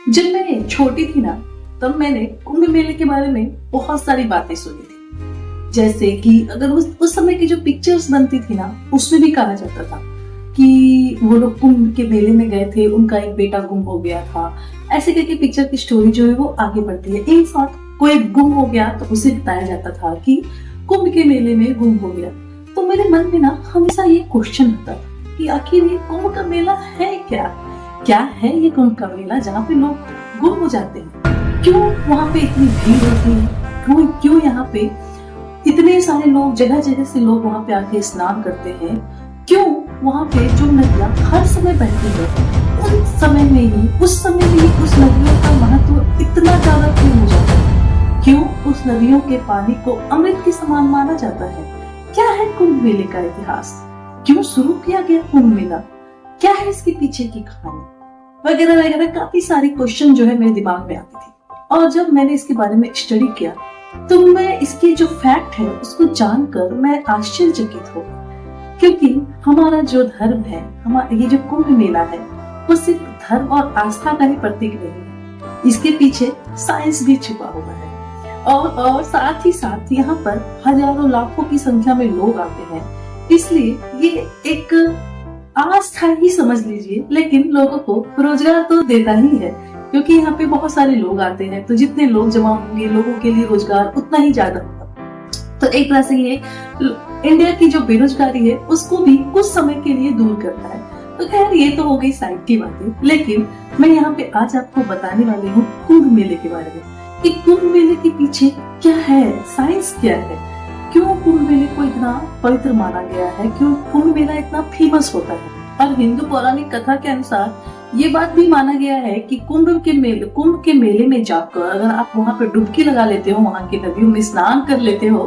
जब मैं छोटी थी ना, तब मैंने कुंभ मेले के बारे में बहुत सारी बातें सुनी थी। जैसे कि अगर उस समय की जो पिक्चर्स बनती थी ना, उसमें भी कहा जाता था कि वो लोग कुंभ के मेले में गए थे, उनका एक बेटा गुम हो गया था। ऐसे करके पिक्चर की स्टोरी जो है वो आगे बढ़ती है। इन शॉर्ट, कोई गुम हो गया तो उसे बताया जाता था कि कुंभ के मेले में गुम हो गया। तो मेरे मन में ना हमेशा ये क्वेश्चन होता था कि आखिर ये कुंभ का मेला है क्या है ये कुंभ का मेला जहाँ पे लोग गुम हो जाते हैं? क्यों वहाँ पे इतनी भीड़ होती है? क्यों यहाँ पे इतने सारे लोग, जगह जगह से लोग वहाँ पे आके स्नान करते हैं? क्यों वहाँ पे जो नदियाँ हर समय बहती है, उस समय में ही उस नदियों का महत्व इतना ज्यादा क्यों हो जाता है? क्यों उस नदियों के पानी को अमृत के समान माना जाता है? क्या है कुंभ मेले का इतिहास? क्यों शुरू किया गया कुंभ मेला? क्या है इसके पीछे की कहानी? वगैरह वगैरह काफी सारे क्वेश्चन जो है मेरे दिमाग में आती थी। और जब मैंने इसके बारे में स्टडी किया तो मैं इसके जो फैक्ट है उसको जानकर मैं आश्चर्यचकित हो गई। क्योंकि हमारा जो धर्म है, हमारा ये जो कुंभ मेला है, वो सिर्फ धर्म और आस्था का ही प्रतीक नहीं है, इसके पीछे साइंस भी छुपा हुआ है। और साथ ही साथ यहाँ पर हजारों लाखों की संख्या में लोग आते हैं, इसलिए ये एक आस्था ही समझ लीजिए, लेकिन लोगों को रोजगार तो देता ही है। क्योंकि यहाँ पे बहुत सारे लोग आते हैं, तो जितने लोग जमा होंगे, लोगों के लिए रोजगार उतना ही ज्यादा होगा। तो एक तरह से ये इंडिया की जो बेरोजगारी है उसको भी कुछ समय के लिए दूर करता है। तो खैर, ये तो हो गई साइड की बातें, लेकिन मैं यहाँ पे आज आपको बताने वाली हूँ कुंभ मेले के बारे में कि कुंभ मेले के पीछे क्या है, साइंस क्या है, क्यों कुंभ मेले को इतना पवित्र माना गया है, क्यों कुंभ मेला इतना फेमस होता है। और हिंदू पौराणिक कथा के अनुसार ये बात भी माना गया है कि कुंभ के मेले में जाकर अगर आप वहाँ पे डुबकी लगा लेते हो, वहाँ की नदियों में स्नान कर लेते हो,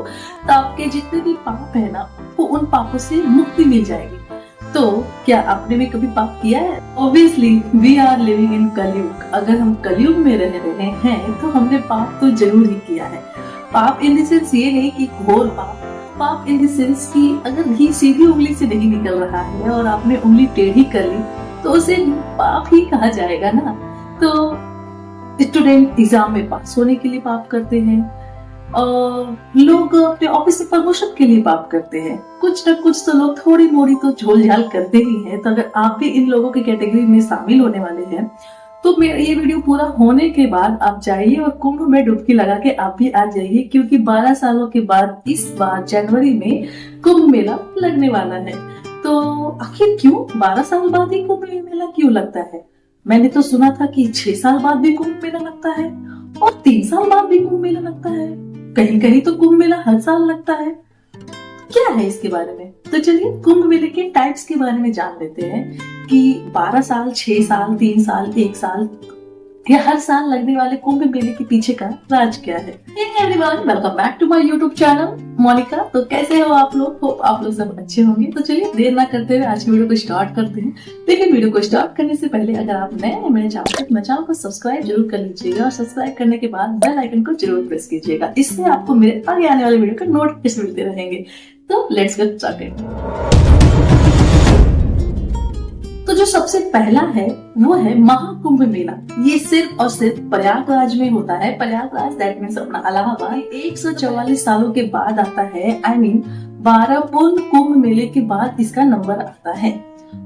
तो आपके जितने भी पाप है ना, वो उन पापों से मुक्ति मिल जाएगी। तो क्या आपने भी कभी पाप किया है? Obviously we are living in Kalyug. अगर हम कलयुग में रह रहे हैं तो हमने पाप तो जरूर ही किया है। पाप इन द सेंस ये नहीं कि घोर पाप इन द सेंस कि अगर घी सीधी उंगली से नहीं निकल रहा है और आपने उंगली टेढ़ी कर ली तो उसे पाप ही कहा जाएगा ना। तो स्टूडेंट एग्जाम में पास होने के लिए पाप करते हैं, और लोग अपने ऑफिस से प्रमोशन के लिए पाप करते हैं। कुछ न कुछ तो लोग थोड़ी मोड़ी तो झोल झाल करते ही हैं। तो अगर आप भी इन लोगों की कैटेगरी में शामिल होने वाले हैं तो मेरा ये वीडियो पूरा होने के बाद आप जाइए और कुंभ में डुबकी लगा के आप भी आ जाइए, क्योंकि 12 सालों के बाद इस बार जनवरी में कुंभ मेला लगने वाला है। तो आखिर क्यों 12 साल बाद ही कुंभ मेला क्यों लगता है? मैंने तो सुना था कि 6 साल बाद भी कुंभ मेला लगता है और 3 साल बाद भी कुंभ मेला लगता है, कहीं कहीं तो कुंभ मेला हर साल लगता है। क्या है इसके बारे में? तो चलिए कुंभ मेले के टाइप्स के बारे में जान लेते हैं कि 12 साल, 6 साल, 3 साल, 1 साल या हर साल लगने वाले कुंभ मेले के पीछे का राज क्या है। Everyone, welcome back to my YouTube channel Monika. तो कैसे हो आप लोग? होप आप लोग सब अच्छे होंगे। तो चलिए देर ना करते हुए आज की वीडियो को स्टार्ट करते हैं। लेकिन वीडियो को स्टार्ट करने से पहले अगर आप नए हैं मेरे चैनल को सब्सक्राइब जरूर कर लीजिएगा और सब्सक्राइब करने के बाद बेल आइकन को जरूर प्रेस कीजिएगा। इससे आपको मेरे आगे आने वाले वीडियो का नोटिफिकेशन मिलते रहेंगे। तो लेट्स गेट स्टार्टेड। तो जो सबसे पहला है वो है महाकुंभ मेला। ये सिर्फ और सिर्फ प्रयागराज में होता है। प्रयागराज दैट मीन्स अपना इलाहाबाद 144 सालों के बाद आता है। 12 पूर्ण कुंभ मेले के बाद इसका नंबर आता है।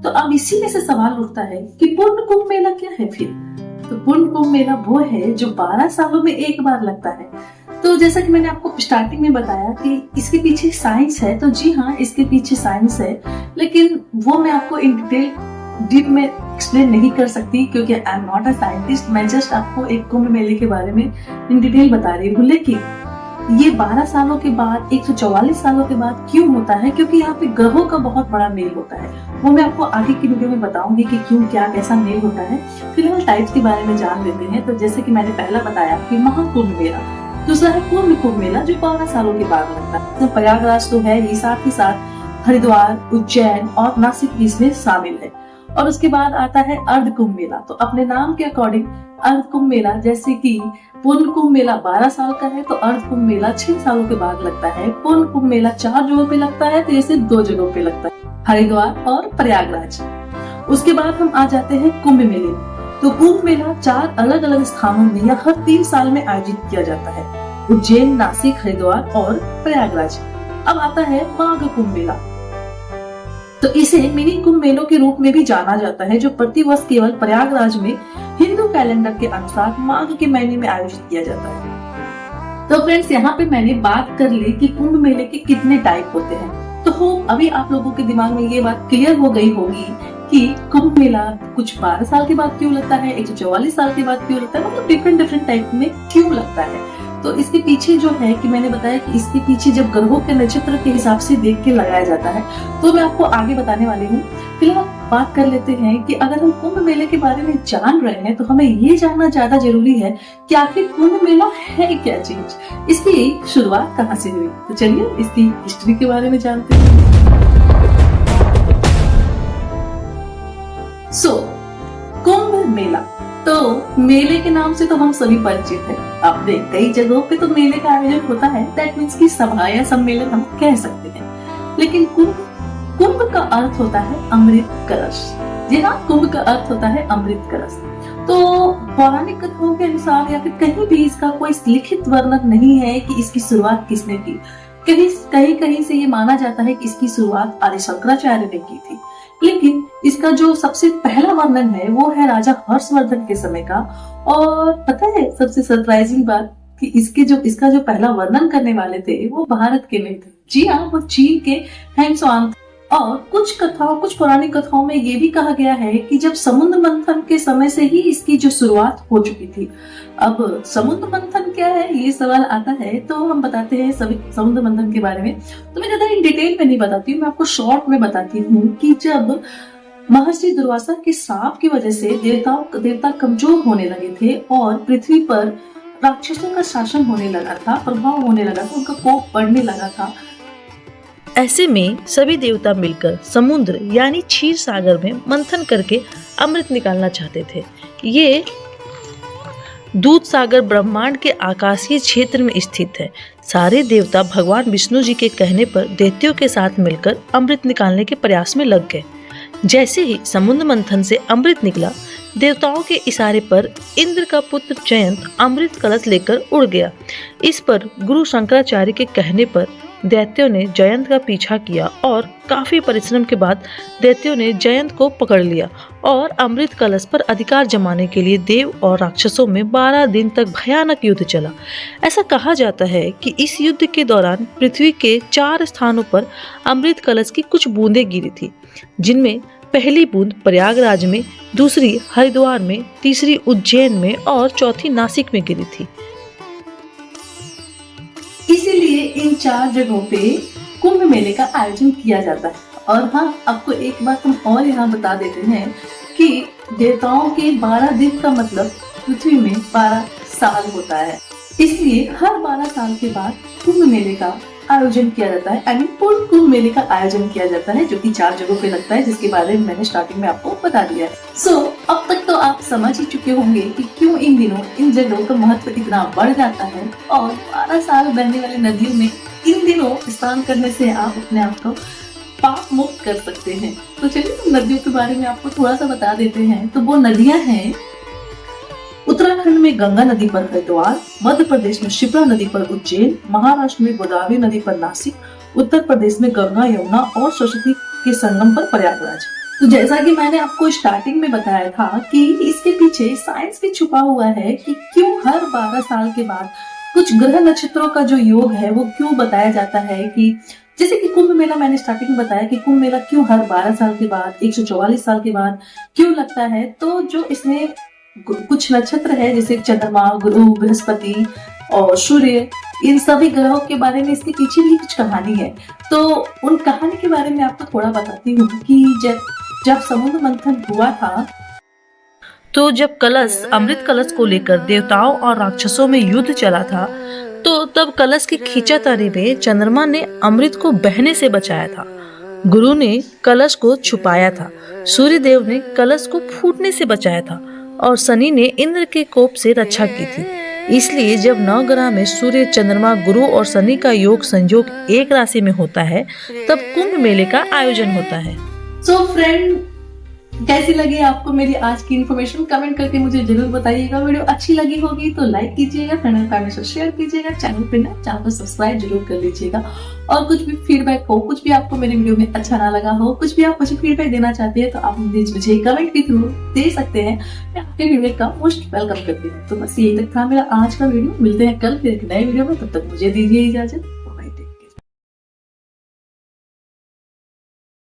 तो अब इसी में से सवाल उठता है कि पूर्ण कुंभ मेला क्या है फिर? तो पूर्ण कुंभ मेला वो है जो 12 सालों में एक बार लगता है। तो जैसा कि मैंने आपको स्टार्टिंग में बताया कि इसके पीछे साइंस है, तो जी हाँ, इसके पीछे साइंस है, लेकिन वो मैं आपको इन डिटेल डीप में एक्सप्लेन नहीं कर सकती क्योंकि I am not a scientist. मैं जस्ट आपको एक कुंभ मेले के बारे में इन डिटेल बता रही हूँ। लेकिन ये 12 सालों के बाद, 144 सालों के बाद क्यों होता है? क्योंकि यहाँ पे ग्रहों का बहुत बड़ा मेल होता है। वो मैं आपको आगे की वीडियो में बताऊंगी कि क्यों, क्या, कैसा मेल होता है। फिलहाल टाइप्स के बारे में जान लेते हैं। तो जैसे कि मैंने पहला बताया कि महाकुंभ मेला, दूसरा है पूर्ण कुंभ मेला जो 12 सालों के बाद लगता है। तो प्रयागराज तो है ही, साथ ही साथ हरिद्वार, उज्जैन और नासिक भी इसमें शामिल है। और उसके बाद आता है अर्ध कुंभ मेला। तो अपने नाम के अकॉर्डिंग अर्ध कुंभ मेला, जैसे कि पूर्ण कुंभ मेला 12 साल का है तो अर्ध कुंभ मेला 6 सालों के बाद लगता है। पूर्ण कुंभ मेला 4 जगहों पे लगता है तो ये सिर्फ 2 जगहों पे लगता है, हरिद्वार और प्रयागराज। उसके बाद हम आ जाते हैं कुंभ मेले। तो कुंभ मेला 4 अलग अलग स्थानों में या हर 3 साल में आयोजित किया जाता है। उज्जैन, नासिक, हरिद्वार और प्रयागराज। अब आता है माघ कुंभ मेला। तो इसे मिनी कुंभ मेलों के रूप में भी जाना जाता है, जो प्रतिवर्ष केवल प्रयागराज में हिंदू कैलेंडर के अनुसार माघ के महीने में आयोजित किया जाता है। तो फ्रेंड्स, यहाँ पे मैंने बात कर ली कि कुंभ मेले के कितने टाइप होते हैं। तो अभी आप लोगों के दिमाग में ये बात क्लियर हो गई होगी कि कुंभ मेला कुछ 12 साल के बाद क्यों लगता है, 144 साल के बाद क्यों लगता है, मतलब डिफरेंट टाइप में क्यों लगता है। तो इसके पीछे जो है कि मैंने बताया कि इसके पीछे जब ग्रहों के नक्षत्र के हिसाब से देख के लगाया जाता है, तो मैं आपको आगे बताने वाली हूँ। फिलहाल बात कर लेते हैं कि अगर हम कुंभ मेले के बारे में जान रहे हैं तो हमें ये जानना ज्यादा जरूरी है कि आखिर कुंभ मेला है क्या चीज, इसकी शुरुआत कहाँ से हुई। तो चलिए इसकी हिस्ट्री के बारे में जानते हैं। कुंभ मेला, तो मेले के नाम से तो हम सभी परिचित हैं। अपने कई जगहों पे तो मेले का आयोजन होता है, दैट मीन्स की सभा या सम्मेलन हम कह सकते हैं। लेकिन कुंभ का अर्थ होता है अमृत कलश। जी हाँ, कुंभ का अर्थ होता है अमृत कलश। तो पौराणिक कथाओं के अनुसार या फिर कहीं भी इसका कोई लिखित वर्णन नहीं है कि इसकी शुरुआत किसने की। कहीं से ये माना जाता है कि इसकी शुरुआत आदि शंकराचार्य ने की थी, लेकिन इसका जो सबसे पहला वर्णन है वो है राजा हर्षवर्धन के समय का। और पता है सबसे सरप्राइजिंग बात कि इसका जो पहला वर्णन करने वाले थे वो भारत के नहीं थे। जी हाँ, वो चीन के हैंगसुआन। और कुछ पौराणिक कथाओं में ये भी कहा गया है कि जब समुद्र मंथन के समय से ही इसकी जो शुरुआत हो चुकी थी। अब समुद्र मंथन क्या है ये सवाल आता है, तो हम बताते हैं सभी समुद्र मंथन के बारे में। तो मैं ज्यादा इन डिटेल में नहीं बताती हूँ, मैं आपको शॉर्ट में बताती हूँ कि जब महर्षि दुर्वासा के श्राप की वजह से देवता कमजोर होने लगे थे और पृथ्वी पर राक्षसों का शासन होने लगा था, प्रभाव होने लगा था, उनका कोप बढ़ने लगा था। ऐसे में सभी देवता मिलकर समुद्र यानी क्षीर सागर में मंथन करके अमृत निकालना चाहते थे। ये दूध सागर ब्रह्मांड के आकाशीय क्षेत्र में स्थित है। सारे देवता भगवान विष्णु जी के कहने पर दैत्यों के साथ मिलकर अमृत निकालने के प्रयास में लग गए। जैसे ही समुद्र मंथन से अमृत निकला, देवताओं के इशारे पर इंद्र का पुत्र जयंत अमृत कलश लेकर उड़ गया। इस पर गुरु शंकराचार्य के कहने पर दैत्यों ने जयंत का पीछा किया और काफी परिश्रम के बाद दैत्यों ने जयंत को पकड़ लिया और अमृत कलश पर अधिकार जमाने के लिए देव और राक्षसों में 12 दिन तक भयानक युद्ध चला। ऐसा कहा जाता है कि इस युद्ध के दौरान पृथ्वी के 4 स्थानों पर अमृत कलश की कुछ बूंदें गिरी थी, जिनमें पहली बूंद प्रयागराज में, दूसरी हरिद्वार में, तीसरी उज्जैन में और चौथी नासिक में गिरी थी। इसीलिए इन 4 जगहों पे कुंभ मेले का आयोजन किया जाता है। और हाँ, आपको एक बात हम और यहाँ बता देते हैं कि देवताओं के 12 दिन का मतलब पृथ्वी में 12 साल होता है। इसलिए हर 12 साल के बाद कुंभ मेले का आयोजन किया जाता है, पूर्ण कुंभ मेले का आयोजन किया जाता है, जो कि 4 जगहों पे लगता है, जिसके बारे में मैंने स्टार्टिंग में आपको बता दिया है। अब तक तो आप समझ ही चुके होंगे कि क्यों इन दिनों इन जगहों का महत्व इतना बढ़ जाता है और 12 साल बहने वाली नदियों में इन दिनों स्नान करने से आप अपने आप को पाप मुक्त कर सकते हैं। तो चलिए नदियों के बारे में आपको थोड़ा सा बता देते हैं। तो वो नदियां हैं उत्तराखंड में गंगा नदी पर हरिद्वार, मध्य प्रदेश में शिप्रा नदी पर उज्जैन, महाराष्ट्र में गोदावरी नदी पर नासिक, उत्तर प्रदेश में गंगा, यमुना और सरस्वती के संगम पर प्रयागराज। तो जैसा कि मैंने आपको स्टार्टिंग में बताया था कि इसके पीछे साइंस भी छुपा हुआ है कि क्यों हर 12 साल के बाद कुछ ग्रह नक्षत्रों का जो योग है वो क्यों बताया जाता है। कि जैसे कि कुंभ मेला मैंने स्टार्टिंग में बताया कि कुंभ मेला क्यों हर 12 साल के बाद 144 साल के बाद क्यों लगता है। तो जो इसमें कुछ नक्षत्र है जैसे चंद्रमा, गुरु, बृहस्पति और सूर्य, इन सभी ग्रहों के बारे में इसके पीछे भी कुछ कहानी है। तो उन कहानी के बारे में आपको थोड़ा बताती हूँ कि जब समुद्र मंथन हुआ था, तो जब अमृत कलश को लेकर देवताओं और राक्षसों में युद्ध चला था, तो तब कलश की खींचातानी में चंद्रमा ने अमृत को बहने से बचाया था, गुरु ने कलश को छुपाया था, सूर्य देव ने कलश को फूटने से बचाया था और शनि ने इंद्र के कोप से रक्षा की थी। इसलिए जब नवग्रह में सूर्य, चंद्रमा, गुरु और शनि का योग संयोग एक राशि में होता है, तब कुंभ मेले का आयोजन होता है। फ्रेंड, कैसी लगी आपको मेरी आज की इन्फॉर्मेशन कमेंट करके मुझे जरूर बताइएगा। वीडियो अच्छी लगी होगी तो लाइक कीजिएगा, फ्रेंड एंड फैमिली से शेयर कीजिएगा, चैनल पर सब्सक्राइब जरूर कर लीजिएगा। और कुछ भी फीडबैक हो, कुछ भी आपको मेरे वीडियो में अच्छा ना लगा हो, कुछ भी आप मुझे फीडबैक देना चाहते हैं तो आप मुझे कमेंट के थ्रू दे सकते हैं। मैं आपके फीडबैक का मोस्ट वेलकम करती हूँ। तो बस यही तक था मेरा आज का वीडियो। मिलते हैं कल फिर एक नए वीडियो में, तब तक मुझे दीजिए इजाजत।